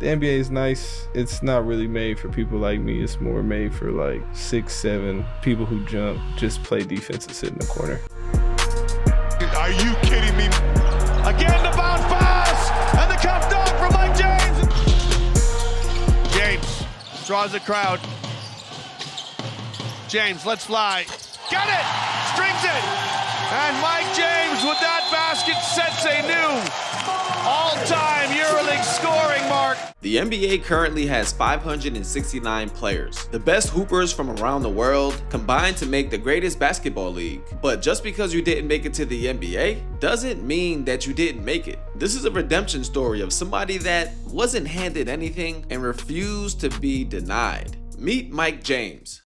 The NBA is nice. It's not really made for people like me. It's more made for like 6, 7 people who jump, just play defense and sit in the corner. Are you kidding me? Again, the bounce pass and the cup dunk from Mike James. James draws the crowd. James, let's fly. Got it! Strings it! And Mike James with that basket sets a new all-time EuroLeague scoring mark. The NBA currently has 569 players, the best hoopers from around the world, combined to make the greatest basketball league. But just because you didn't make it to the NBA doesn't mean that you didn't make it. This is a redemption story of somebody that wasn't handed anything and refused to be denied. Meet Mike James.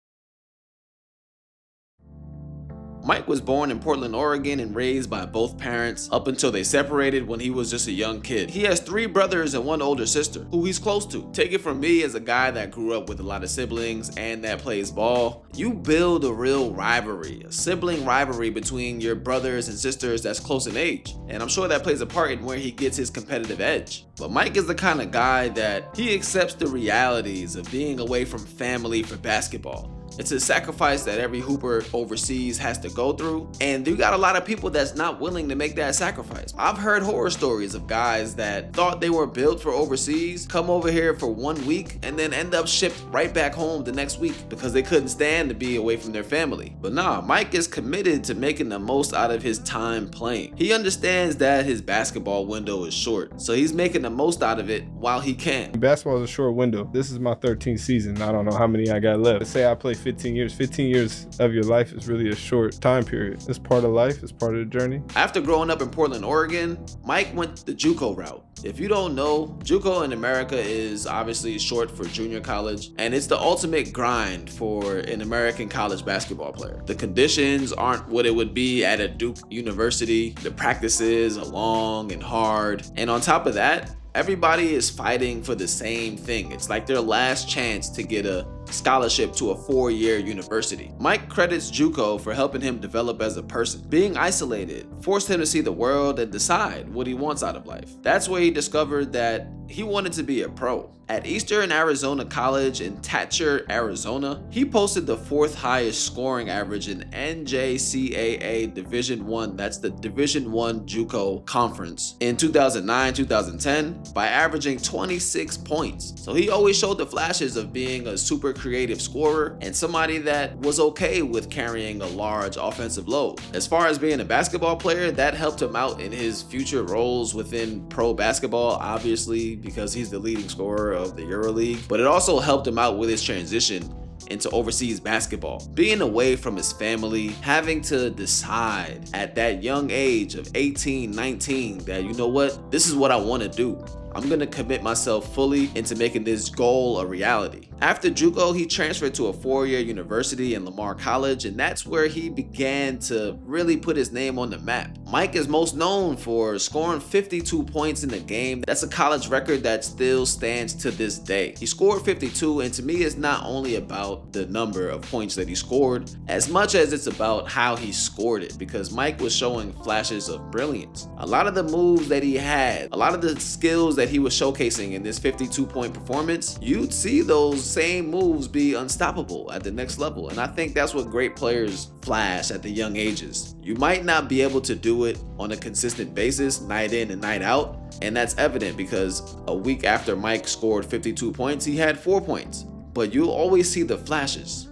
Mike was born in Portland, Oregon and raised by both parents up until they separated when he was just a young kid. He has 3 brothers and 1 older sister who he's close to. Take it from me as a guy that grew up with a lot of siblings and that plays ball. You build a real rivalry, a sibling rivalry between your brothers and sisters that's close in age. And I'm sure that plays a part in where he gets his competitive edge. But Mike is the kind of guy that he accepts the realities of being away from family for basketball. It's a sacrifice that every hooper overseas has to go through, and you got a lot of people that's not willing to make that sacrifice. I've heard horror stories of guys that thought they were built for overseas, come over here for 1 week, and then end up shipped right back home the next week because they couldn't stand to be away from their family. But nah, Mike is committed to making the most out of his time playing. He understands that his basketball window is short, so he's making the most out of it while he can. Basketball is a short window. This is my 13th season. I don't know how many I got left. Let's say I play 15 years. 15 years of your life is really a short time period. It's part of life. It's part of the journey. After growing up in Portland, Oregon, Mike went the JUCO route. If you don't know, JUCO in America is obviously short for junior college, and it's the ultimate grind for an American college basketball player. The conditions aren't what it would be at a Duke University. The practices are long and hard. And on top of that, everybody is fighting for the same thing. It's like their last chance to get a scholarship to a 4-year university. Mike credits JUCO for helping him develop as a person. Being isolated forced him to see the world and decide what he wants out of life. That's where he discovered that he wanted to be a pro. At Eastern Arizona College in Thatcher, Arizona, he posted the 4th highest scoring average in NJCAA Division I, that's the Division I JUCO conference, in 2009-2010 by averaging 26 points. So he always showed the flashes of being a super creative scorer and somebody that was okay with carrying a large offensive load. As far as being a basketball player, that helped him out in his future roles within pro basketball, obviously because he's the leading scorer of the EuroLeague, but it also helped him out with his transition into overseas basketball. Being away from his family, having to decide at that young age of 18, 19 that, you know what, this is what I want to do. I'm gonna commit myself fully into making this goal a reality. After JUCO, he transferred to a 4-year university in Lamar College, and that's where he began to really put his name on the map. Mike is most known for scoring 52 points in a game. That's a college record that still stands to this day. He scored 52, and to me, it's not only about the number of points that he scored, as much as it's about how he scored it, because Mike was showing flashes of brilliance. A lot of the moves that he had, a lot of the skills that he was showcasing in this 52-point performance, you'd see those same moves be unstoppable at the next level. And I think that's what great players flash at the young ages. You might not be able to do it on a consistent basis, night in and night out, and that's evident because a week after Mike scored 52 points, he had 4 points. But you'll always see the flashes.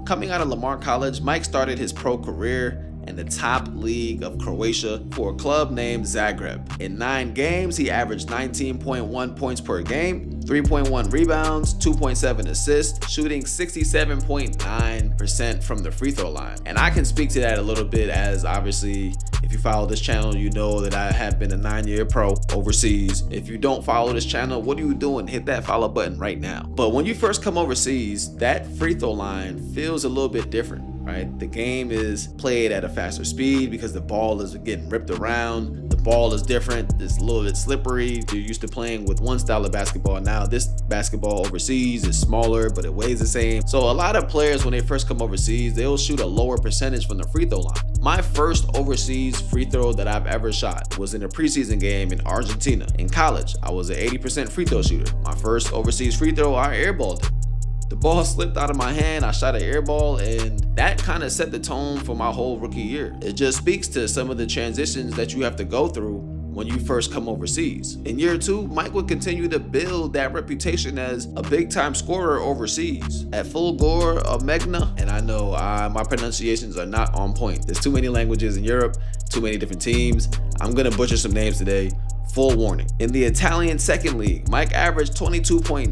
Coming out of Lamar College, Mike started his pro career in the top league of Croatia for a club named Zagreb. In 9 games, he averaged 19.1 points per game, 3.1 rebounds, 2.7 assists, shooting 67.9% from the free throw line. And I can speak to that a little bit, as obviously, if you follow this channel, you know that I have been a 9-year pro overseas. If you don't follow this channel, what are you doing? Hit that follow button right now. But when you first come overseas, that free throw line feels a little bit different, right? The game is played at a faster speed because the ball is getting ripped around. The ball is different. It's a little bit slippery. You're used to playing with one style of basketball. Now this basketball overseas is smaller, but it weighs the same. So a lot of players, when they first come overseas, they'll shoot a lower percentage from the free throw line. My first overseas free throw that I've ever shot was in a preseason game in Argentina. In college, I was an 80% free throw shooter. My first overseas free throw, I airballed it. The ball slipped out of my hand, I shot an air ball, and that kind of set the tone for my whole rookie year. It just speaks to some of the transitions that you have to go through when you first come overseas. In year 2, Mike would continue to build that reputation as a big-time scorer overseas. At Fulgor Omegna, and I know my pronunciations are not on point. There's too many languages in Europe, too many different teams. I'm gonna butcher some names today. Full warning. In the Italian second league, Mike averaged 22.9,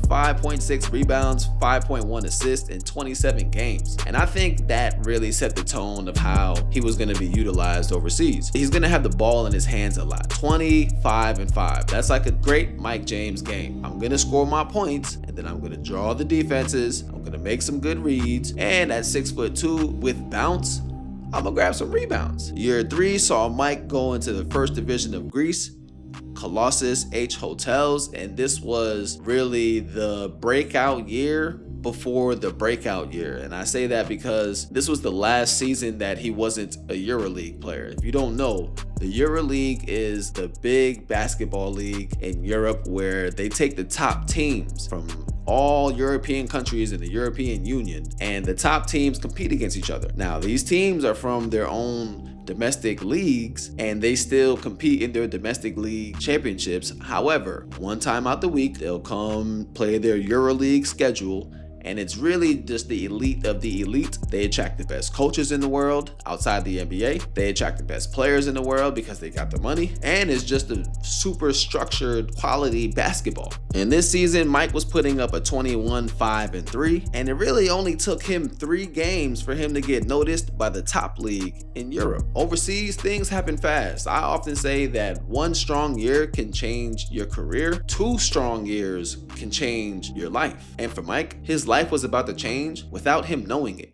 5.6 rebounds, 5.1 assists in 27 games. And I think that really set the tone of how he was going to be utilized overseas. He's going to have the ball in his hands a lot. 25 and 5. That's like a great Mike James game. I'm going to score my points, and then I'm going to draw the defenses. I'm going to make some good reads. And at 6'2" with bounce, I'm gonna grab some rebounds. Year 3 saw Mike go into the first division of Greece, Colossus H Hotels, and this was really the breakout year before the breakout year. And I say that because this was the last season that he wasn't a EuroLeague player. If you don't know, the EuroLeague is the big basketball league in Europe where they take the top teams from all European countries in the European Union, and the top teams compete against each other. Now, these teams are from their own domestic leagues and they still compete in their domestic league championships. However, one time out the week, they'll come play their EuroLeague schedule, and it's really just the elite of the elite. They attract the best coaches in the world outside the NBA. They attract the best players in the world because they got the money, and it's just a super structured quality basketball. And this season, Mike was putting up a 21, 5, and 3, and it really only took him 3 games for him to get noticed by the top league in Europe. Overseas, things happen fast. I often say that 1 strong year can change your career. 2 strong years can change your life. And for Mike, his life was about to change without him knowing it.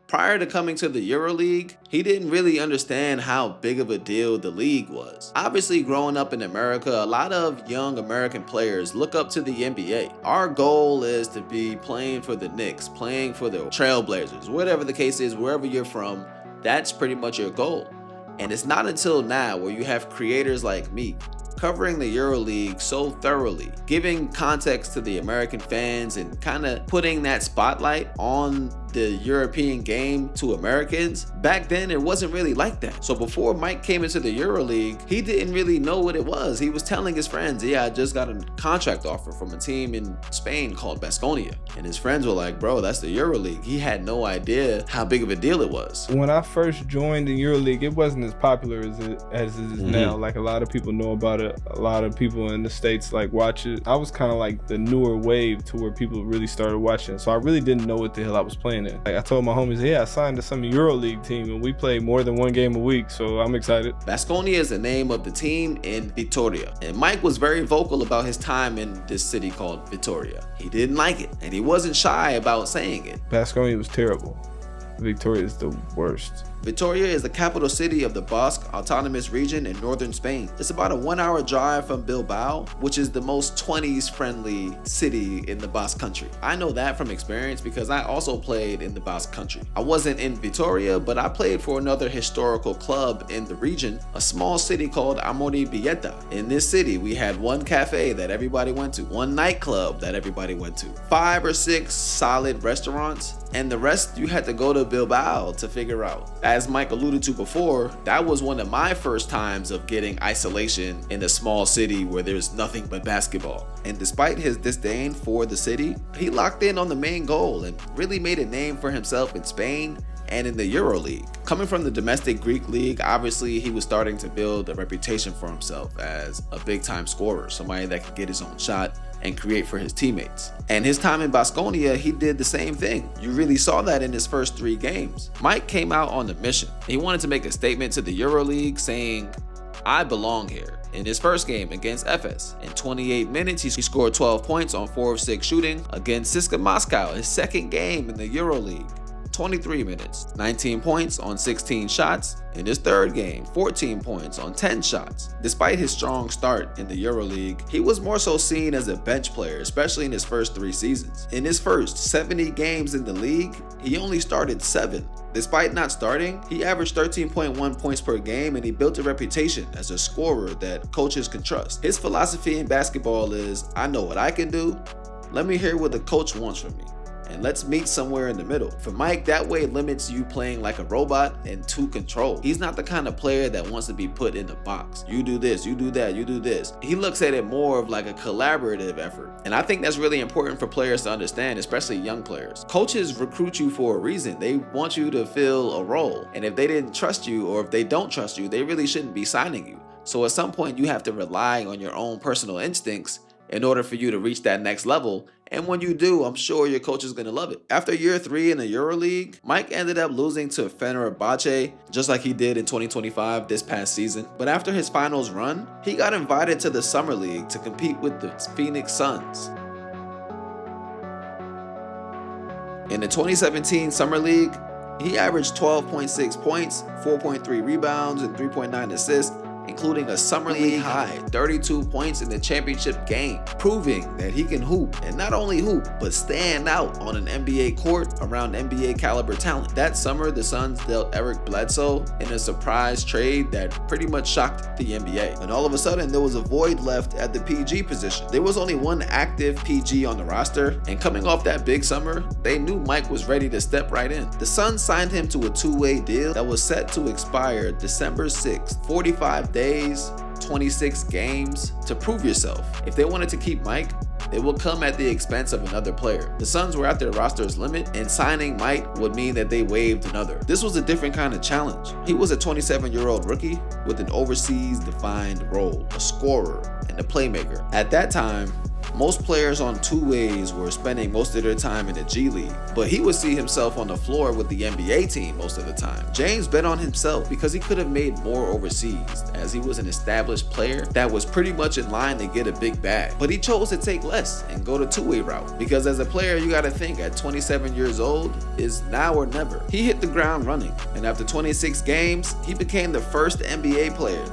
Prior to coming to the EuroLeague, he didn't really understand how big of a deal the league was. Obviously, growing up in America, a lot of young American players look up to the NBA. Our goal is to be playing for the Knicks, playing for the Trailblazers, whatever the case is, wherever you're from, that's pretty much your goal. And it's not until now where you have creators like me covering the EuroLeague so thoroughly, giving context to the American fans and kind of putting that spotlight on the European game to Americans. Back then, it wasn't really like that. So before Mike came into the EuroLeague, he didn't really know what it was. He was telling his friends, yeah, I just got a contract offer from a team in Spain called Baskonia. And his friends were like, bro, that's the EuroLeague. He had no idea how big of a deal it was. When I first joined the EuroLeague, it wasn't as popular as it is now. Like, a lot of people know about it. A lot of people in the States like watch it. I was kind of like the newer wave to where people really started watching it. So I really didn't know what the hell I was playing in. Like, I told my homies, yeah, I signed to some EuroLeague team and we play more than 1 game a week, so I'm excited. Baskonia is the name of the team in Vitoria, and Mike was very vocal about his time in this city called Vitoria. He didn't like it, and he wasn't shy about saying it. Baskonia was terrible. Victoria is the worst. Vitoria is the capital city of the Basque Autonomous Region in northern Spain. It's about a 1-hour drive from Bilbao, which is the most 20s friendly city in the Basque country. I know that from experience because I also played in the Basque country. I wasn't in Vitoria, but I played for another historical club in the region, a small city called Amorebieta. In this city, we had 1 cafe that everybody went to, 1 nightclub that everybody went to, 5 or 6 solid restaurants, and the rest you had to go to Bilbao to figure out. As Mike alluded to before, that was one of my first times of getting isolation in a small city where there's nothing but basketball. And despite his disdain for the city, he locked in on the main goal and really made a name for himself in Spain and in the EuroLeague. Coming from the domestic Greek league, obviously he was starting to build a reputation for himself as a big-time scorer, somebody that could get his own shot and create for his teammates. And his time in Baskonia, he did the same thing. You really saw that in his first 3 games. Mike came out on a mission. He wanted to make a statement to the EuroLeague saying, I belong here. In his first game against Efes, in 28 minutes, he scored 12 points on 4 of 6 shooting against CSKA Moscow, his second game in the EuroLeague. 23 minutes, 19 points on 16 shots. In his third game, 14 points on 10 shots. Despite his strong start in the EuroLeague, he was more so seen as a bench player, especially in his first 3 seasons. In his first 70 games in the league, he only started 7. Despite not starting, he averaged 13.1 points per game, and he built a reputation as a scorer that coaches can trust. His philosophy in basketball is, I know what I can do, let me hear what the coach wants from me, and let's meet somewhere in the middle. For Mike, that way limits you playing like a robot and to control. He's not the kind of player that wants to be put in a box. You do this, you do that, you do this. He looks at it more of like a collaborative effort. And I think that's really important for players to understand, especially young players. Coaches recruit you for a reason. They want you to fill a role. And if they didn't trust you, or if they don't trust you, they really shouldn't be signing you. So at some point, you have to rely on your own personal instincts in order for you to reach that next level. And when you do, I'm sure your coach is going to love it. After year 3 in the EuroLeague, Mike ended up losing to Fenerbahce, just like he did in 2025 this past season. But after his finals run, he got invited to the Summer League to compete with the Phoenix Suns. In the 2017 Summer League, he averaged 12.6 points, 4.3 rebounds, and 3.9 assists, including a Summer League high 32 points in the championship game, proving that he can hoop, and not only hoop, but stand out on an NBA court around NBA caliber talent. That summer, the Suns dealt Eric Bledsoe in a surprise trade that pretty much shocked the NBA. And all of a sudden, there was a void left at the PG position. There was only one active PG on the roster, and coming off that big summer, they knew Mike was ready to step right in. The Suns signed him to a 2-way deal that was set to expire December 6th, 45 days, 26 games to prove yourself. If they wanted to keep Mike, it will come at the expense of another player. The Suns were at their roster's limit, and signing Mike would mean that they waived another. This was a different kind of challenge. He was a 27-year-old rookie with an overseas defined role, a scorer and a playmaker. At that time, most players on 2-ways were spending most of their time in the G League, but he would see himself on the floor with the NBA team most of the time. James bet on himself because he could have made more overseas, as he was an established player that was pretty much in line to get a big bag. But he chose to take less and go the 2-way route, because as a player, you gotta think at 27 years old is now or never. He hit the ground running, and after 26 games, he became the first NBA player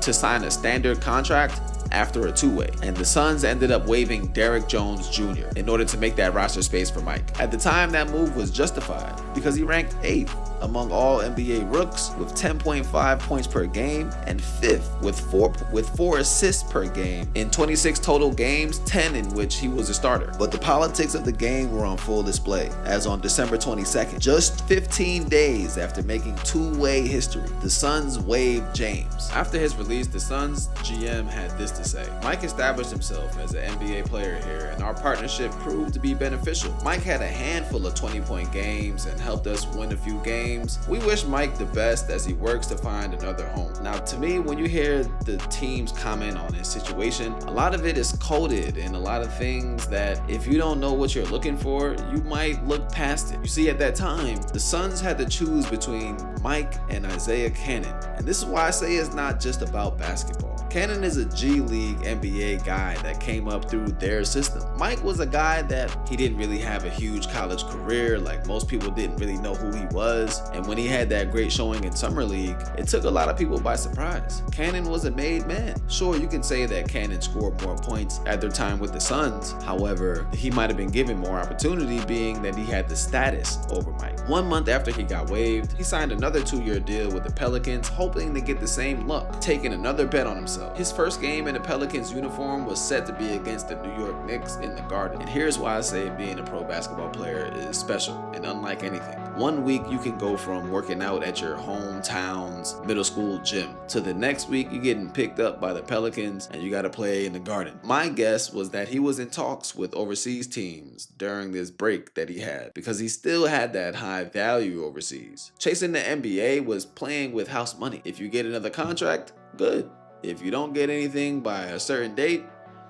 to sign a standard contract after a 2-way, and the Suns ended up waiving Derrick Jones Jr. in order to make that roster space for Mike. At the time, that move was justified because he ranked 8th among all NBA rooks with 10.5 points per game, and 5th with 4 assists per game in 26 total games, 10 in which he was a starter. But the politics of the game were on full display, as on December 22nd, just 15 days after making 2-way history, the Suns waived James. After his release, the Suns GM had this to say: Mike established himself as an NBA player here, and our partnership proved to be beneficial. Mike had a handful of 20-point games and helped us win a few games. We wish Mike the best as he works to find another home. Now, to me, when you hear the teams comment on his situation, a lot of it is coded in a lot of things that if you don't know what you're looking for, you might look past it. You see, at that time, the Suns had to choose between Mike and Isaiah Cannon. And this is why I say it's not just about basketball. Cannon is a G League NBA guy that came up through their system. Mike was a guy that he didn't really have a huge college career. Like, most people didn't really know who he was. And when he had that great showing in Summer League, it took a lot of people by surprise. Cannon was a made man. Sure, you can say that Cannon scored more points at their time with the Suns. However, he might have been given more opportunity, being that he had the status over Mike. 1 month after he got waived, he signed another 2-year deal with the Pelicans, hoping to get the same luck, taking another bet on himself. His first game in the Pelicans uniform was set to be against the New York Knicks in the Garden. And here's why I say being a pro basketball player is special and unlike anything. 1 week you can go from working out at your hometown's middle school gym to the next week you're getting picked up by the Pelicans and you got to play in the Garden. My guess was that he was in talks with overseas teams during this break that he had, because he still had that high value overseas. Chasing the NBA was playing with house money. If you get another contract, good. If you don't get anything by a certain date,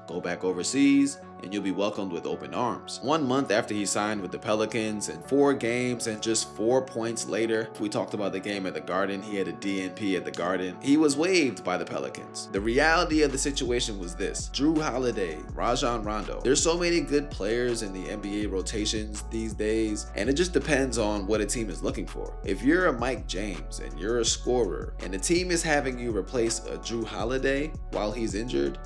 go back overseas and you'll be welcomed with open arms. 1 month after he signed with the Pelicans, and 4 games and just 4 points later, we talked about the game at the Garden, he had a DNP at the Garden, he was waived by the Pelicans. The reality of the situation was this: Jrue Holiday, Rajon Rondo. There's so many good players in the NBA rotations these days, and it just depends on what a team is looking for. If you're a Mike James and you're a scorer, and the team is having you replace a Jrue Holiday while he's injured,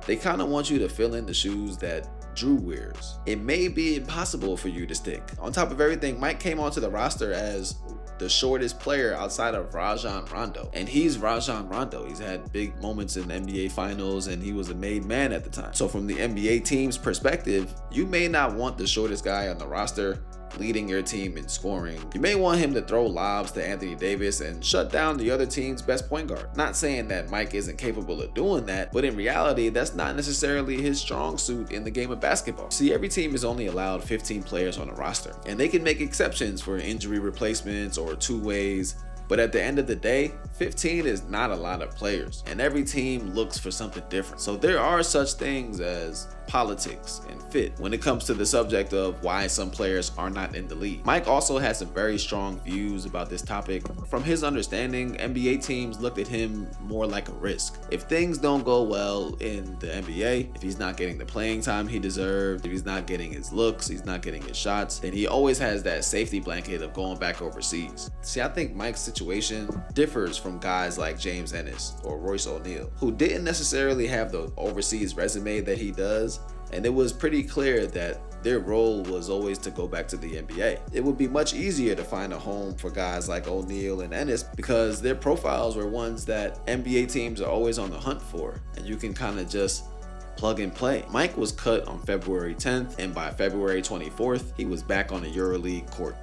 they kind of want you to fill in the shoes that Jrue wears. It may be impossible for you to stick. On top of everything, Mike came onto the roster as the shortest player outside of Rajon Rondo, and he's Rajon Rondo. He's had big moments in the NBA Finals, and he was a made man at the time. So from the NBA team's perspective, you may not want the shortest guy on the roster leading your team in scoring. You may want him to throw lobs to Anthony Davis and shut down the other team's best point guard. Not saying that Mike isn't capable of doing that, but in reality, that's not necessarily his strong suit in the game of basketball. See, every team is only allowed 15 players on a roster, and they can make exceptions for injury replacements or two-ways. But at the end of the day, 15 is not a lot of players, and every team looks for something different. So there are such things as politics and fit when it comes to the subject of why some players are not in the league. Mike also has some very strong views about this topic. From his understanding, NBA teams looked at him more like a risk. If things don't go well in the NBA, if he's not getting the playing time he deserved, if he's not getting his looks, he's not getting his shots, then he always has that safety blanket of going back overseas. See, I think Mike's situation differs from guys like James Ennis or Royce O'Neal, who didn't necessarily have the overseas resume that he does, and it was pretty clear that their role was always to go back to the NBA. It would be much easier to find a home for guys like O'Neal and Ennis because their profiles were ones that NBA teams are always on the hunt for, and you can kind of just plug and play. Mike was cut on February 10th, and by February 24th, he was back on the EuroLeague court.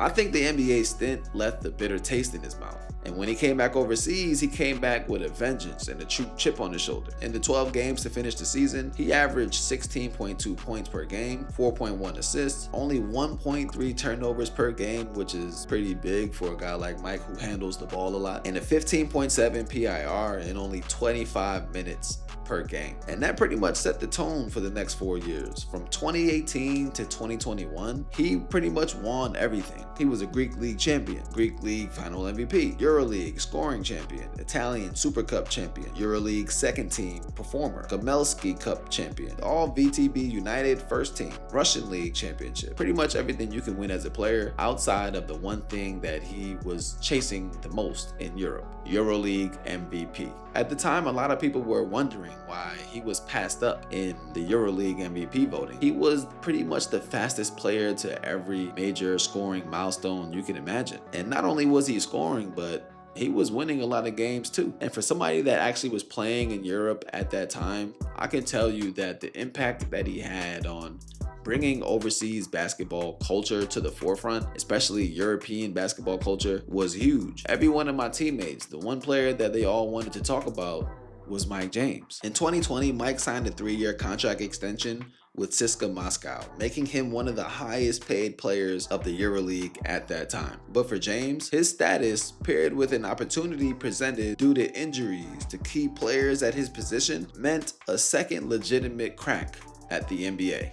I think the NBA stint left a bitter taste in his mouth. And when he came back overseas, he came back with a vengeance and a true chip on his shoulder. In the 12 games to finish the season, he averaged 16.2 points per game, 4.1 assists, only 1.3 turnovers per game, which is pretty big for a guy like Mike who handles the ball a lot, and a 15.7 PIR in only 25 minutes per game. And that pretty much set the tone for the next 4 years. From 2018 to 2021, he pretty much won everything. He was a Greek League champion, Greek League final MVP, EuroLeague scoring champion, Italian Super Cup champion, EuroLeague second team performer, Gamelski Cup champion, all VTB United first team, Russian League championship. Pretty much everything you can win as a player outside of the one thing that he was chasing the most in Europe, EuroLeague MVP. At the time, a lot of people were wondering why he was passed up in the EuroLeague MVP voting. He was pretty much the fastest player to every major scoring milestone you can imagine. And not only was he scoring, but he was winning a lot of games too. And for somebody that actually was playing in Europe at that time, I can tell you that the impact that he had on bringing overseas basketball culture to the forefront, especially European basketball culture, was huge. Every one of my teammates, the one player that they all wanted to talk about was Mike James. In 2020, Mike signed a 3-year contract extension with CSKA Moscow, making him one of the highest paid players of the EuroLeague at that time. But for James, his status, paired with an opportunity presented due to injuries to key players at his position, meant a second legitimate crack at the NBA.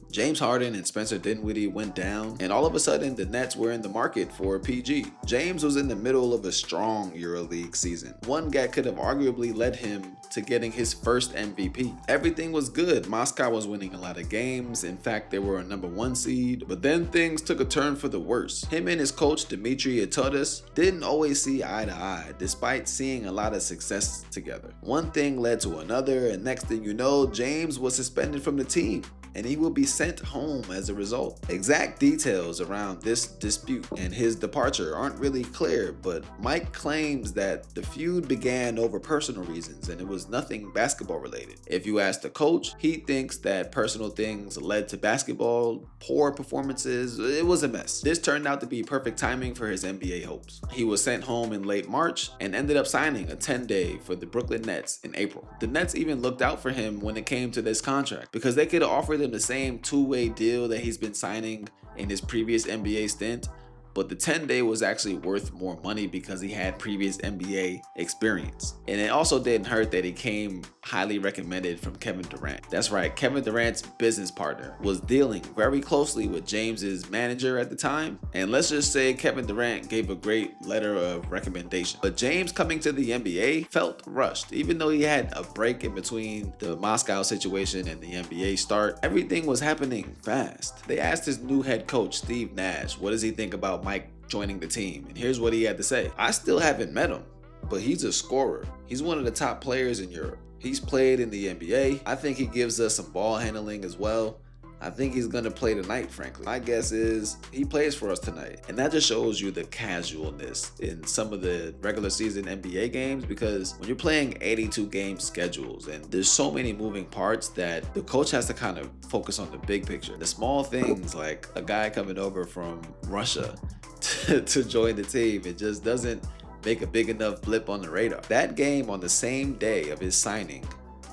James Harden and Spencer Dinwiddie went down, and all of a sudden the Nets were in the market for a PG. James was in the middle of a strong EuroLeague season, one that could have arguably led him to getting his first MVP. Everything was good. Moscow was winning a lot of games. In fact, they were a #1 seed, but then things took a turn for the worse. Him and his coach Dimitri Itoudis didn't always see eye to eye, despite seeing a lot of success together. One thing led to another, and next thing you know, James was suspended from the team, and he will be sent home as a result. Exact details around this dispute and his departure aren't really clear, but Mike claims that the feud began over personal reasons and it was nothing basketball related. If you ask the coach, he thinks that personal things led to basketball, poor performances. It was a mess. This turned out to be perfect timing for his NBA hopes. He was sent home in late March and ended up signing a 10-day for the Brooklyn Nets in April. The Nets even looked out for him when it came to this contract because they could have offered him the same two-way deal that he's been signing in his previous NBA stint, but the 10-day was actually worth more money because he had previous NBA experience. And it also didn't hurt that he came highly recommended from Kevin Durant. That's right, Kevin Durant's business partner was dealing very closely with James's manager at the time. And let's just say Kevin Durant gave a great letter of recommendation. But James coming to the NBA felt rushed. Even though he had a break in between the Moscow situation and the NBA start, everything was happening fast. They asked his new head coach, Steve Nash, what does he think about Mike joining the team? And here's what he had to say. I still haven't met him, but he's a scorer. He's one of the top players in Europe. He's played in the NBA. I think he gives us some ball handling as well. I think he's going to play tonight, frankly. My guess is he plays for us tonight. And that just shows you the casualness in some of the regular season NBA games, because when you're playing 82 game schedules and there's so many moving parts that the coach has to kind of focus on the big picture. The small things like a guy coming over from Russia to join the team, it just doesn't make a big enough blip on the radar. That game on the same day of his signing,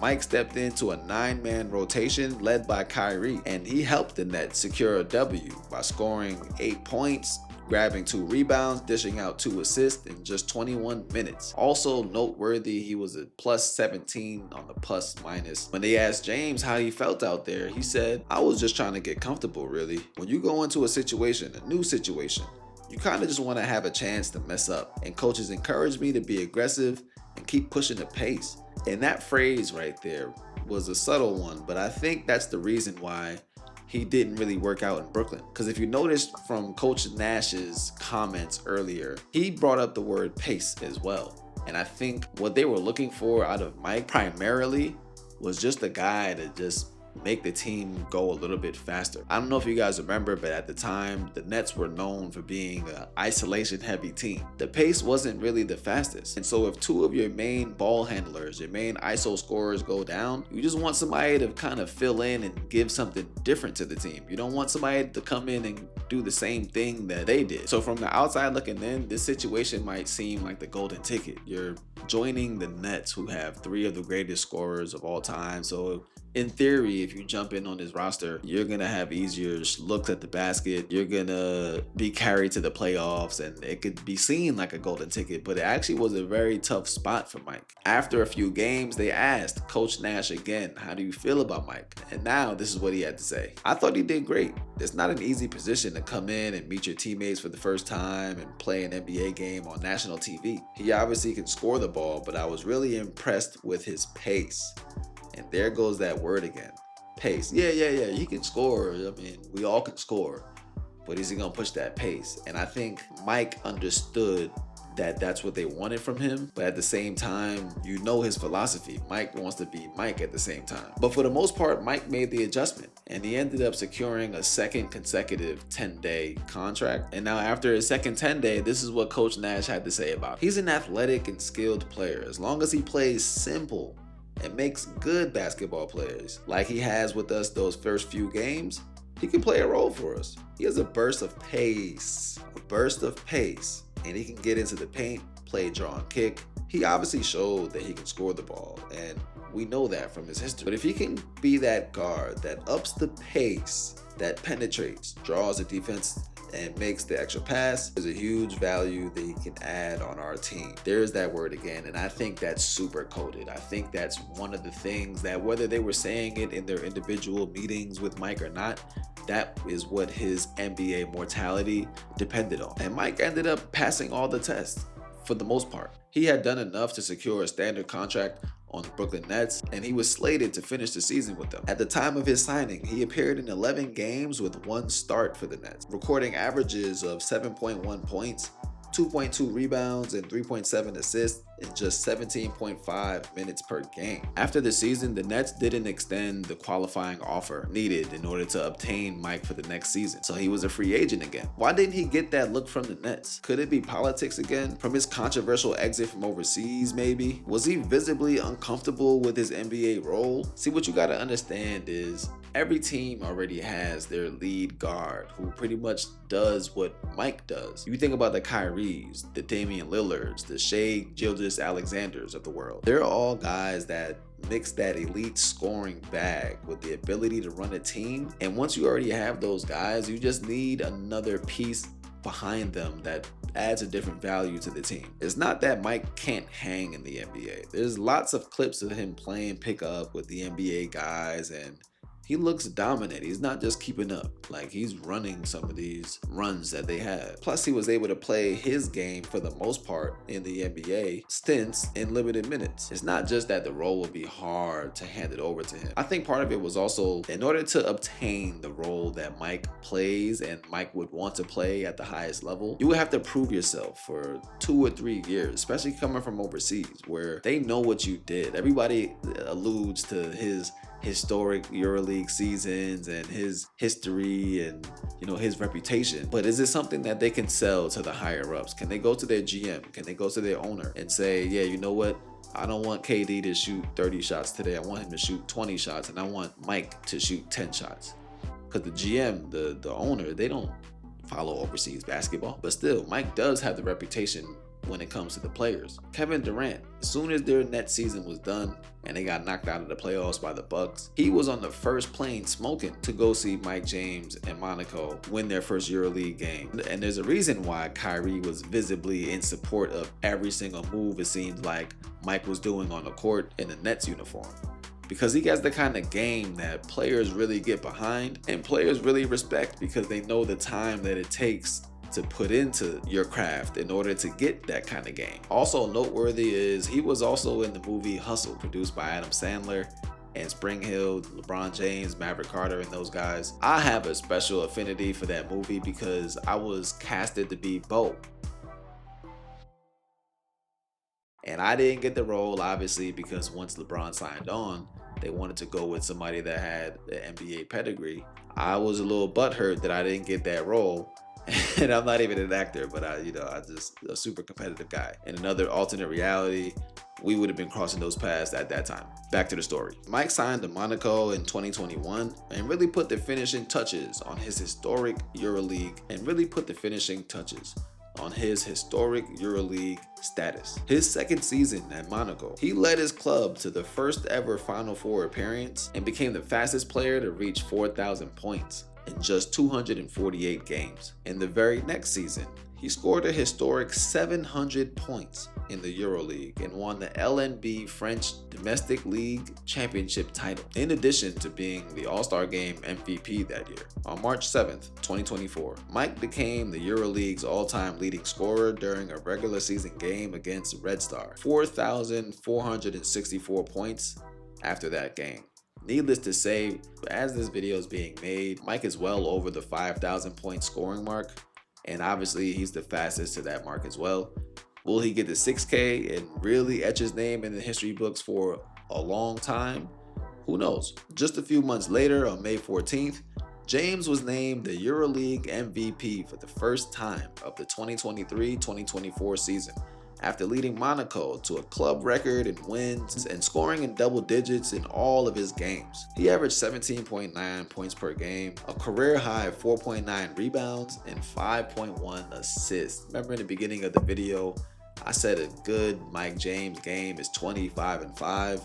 Mike stepped into a 9-man rotation led by Kyrie, and he helped the Nets secure a W by scoring 8 points, grabbing 2 rebounds, dishing out 2 assists in just 21 minutes. Also noteworthy, he was a plus 17 on the plus minus. When they asked James how he felt out there, he said, I was just trying to get comfortable, really. When you go into a situation, a new situation, you kind of just want to have a chance to mess up. And coaches encouraged me to be aggressive and keep pushing the pace. And that phrase right there was a subtle one, but I think that's the reason why he didn't really work out in Brooklyn. Because if you noticed from Coach Nash's comments earlier, he brought up the word pace as well. And I think what they were looking for out of Mike primarily was just a guy to just make the team go a little bit faster. I don't know if you guys remember, but at the time, the Nets were known for being an isolation-heavy team. The pace wasn't really the fastest. And so if 2 of your main ball handlers, your main ISO scorers go down, you just want somebody to kind of fill in and give something different to the team. You don't want somebody to come in and do the same thing that they did. So from the outside looking in, this situation might seem like the golden ticket. You're joining the Nets, who have 3 of the greatest scorers of all time. So in theory, if you jump in on this roster, you're going to have easier looks at the basket. You're going to be carried to the playoffs, and it could be seen like a golden ticket, but it actually was a very tough spot for Mike. After a few games, they asked Coach Nash again, how do you feel about Mike? And now this is what he had to say. I thought he did great. It's not an easy position to come in and meet your teammates for the first time and play an NBA game on national TV. He obviously can score the ball, but I was really impressed with his pace. And there goes that word again. Pace. Yeah, he can score. I mean, we all can score. But is he going to push that pace? And I think Mike understood that that's what they wanted from him. But at the same time, you know his philosophy. Mike wants to be Mike at the same time. But for the most part, Mike made the adjustment. And he ended up securing a second consecutive 10-day contract. And now after his second 10-day, this is what Coach Nash had to say about it. He's an athletic and skilled player. As long as he plays simple and makes good basketball players like he has with us those first few games, he can play a role for us. He has a burst of pace, and he can get into the paint, play draw and kick. He obviously showed that he can score the ball, and we know that from his history. But if he can be that guard that ups the pace, that penetrates, draws the defense, and makes the extra pass, there's a huge value that he can add on our team. There's that word again, and I think that's super coded. I think that's one of the things that, whether they were saying it in their individual meetings with Mike or not, that is what his NBA mortality depended on. And Mike ended up passing all the tests for the most part. He had done enough to secure a standard contract on the Brooklyn Nets, and he was slated to finish the season with them. At the time of his signing, he appeared in 11 games with 1 start for the Nets, recording averages of 7.1 points, 2.2 rebounds, and 3.7 assists in just 17.5 minutes per game. After the season, the Nets didn't extend the qualifying offer needed in order to obtain Mike for the next season, so he was a free agent again. Why didn't he get that look from the Nets? Could it be politics again? From his controversial exit from overseas, maybe? Was he visibly uncomfortable with his NBA role? See, what you gotta understand is every team already has their lead guard who pretty much does what Mike does. You think about the Kyries, the Damian Lillards, the Shai Gilgeous-Alexanders of the world. They're all guys that mix that elite scoring bag with the ability to run a team. And once you already have those guys, you just need another piece behind them that adds a different value to the team. It's not that Mike can't hang in the NBA. There's lots of clips of him playing pickup with the NBA guys, and he looks dominant. He's not just keeping up. Like, he's running some of these runs that they had. Plus, he was able to play his game for the most part in the NBA stints in limited minutes. It's not just that the role would be hard to hand it over to him. I think part of it was also, in order to obtain the role that Mike plays and Mike would want to play at the highest level, you would have to prove yourself for 2 or 3 years, especially coming from overseas where they know what you did. Everybody alludes to his historic EuroLeague seasons and his history and, you know, his reputation. But is it something that they can sell to the higher ups? Can they go to their GM? Can they go to their owner and say, yeah, you know what? I don't want KD to shoot 30 shots today. I want him to shoot 20 shots, and I want Mike to shoot 10 shots. Because the GM, the owner, they don't follow overseas basketball. But still, Mike does have the reputation when it comes to the players. Kevin Durant, as soon as their net season was done and they got knocked out of the playoffs by the Bucks, he was on the first plane smoking to go see Mike James and Monaco win their first EuroLeague game. And there's a reason why Kyrie was visibly in support of every single move it seems like Mike was doing on the court in the Nets uniform. Because he has the kind of game that players really get behind and players really respect, because they know the time that it takes to put into your craft in order to get that kind of game. Also noteworthy is he was also in the movie Hustle, produced by Adam Sandler and Spring Hill, LeBron James, Maverick Carter, and those guys. I have a special affinity for that movie because I was casted to be Bo. And I didn't get the role, obviously, because once LeBron signed on, they wanted to go with somebody that had the NBA pedigree. I was a little butthurt that I didn't get that role. And I'm not even an actor, but I just a super competitive guy. In another alternate reality, we would have been crossing those paths at that time. Back to the story. Mike signed to Monaco in 2021 and really put the finishing touches on his historic EuroLeague status. His second season at Monaco, he led his club to the first ever Final Four appearance and became the fastest player to reach 4,000 points in just 248 games. In the very next season, he scored a historic 700 points in the EuroLeague and won the LNB French Domestic League Championship title, in addition to being the All-Star Game MVP that year. On March 7th, 2024, Mike became the EuroLeague's all-time leading scorer during a regular season game against Red Star, 4,464 points after that game. Needless to say, as this video is being made, Mike is well over the 5,000 point scoring mark, and obviously he's the fastest to that mark as well. Will he get the 6K and really etch his name in the history books for a long time? Who knows? Just a few months later, on May 14th, James was named the EuroLeague MVP for the first time of the 2023-2024 season, after leading Monaco to a club record in wins and scoring in double digits in all of his games. He averaged 17.9 points per game, a career high 4.9 rebounds, and 5.1 assists. Remember in the beginning of the video, I said a good Mike James game is 25 and 5.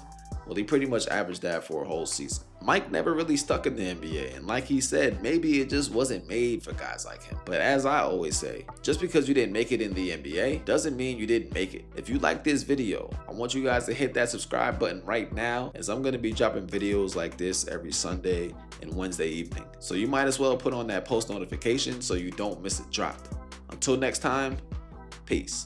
Well, he pretty much averaged that for a whole season. Mike never really stuck in the NBA, and like he said, maybe it just wasn't made for guys like him. But as I always say, just because you didn't make it in the NBA doesn't mean you didn't make it. If you like this video, I want you guys to hit that subscribe button right now, as I'm going to be dropping videos like this every Sunday and Wednesday evening. So you might as well put on that post notification so you don't miss a drop. Until next time, peace.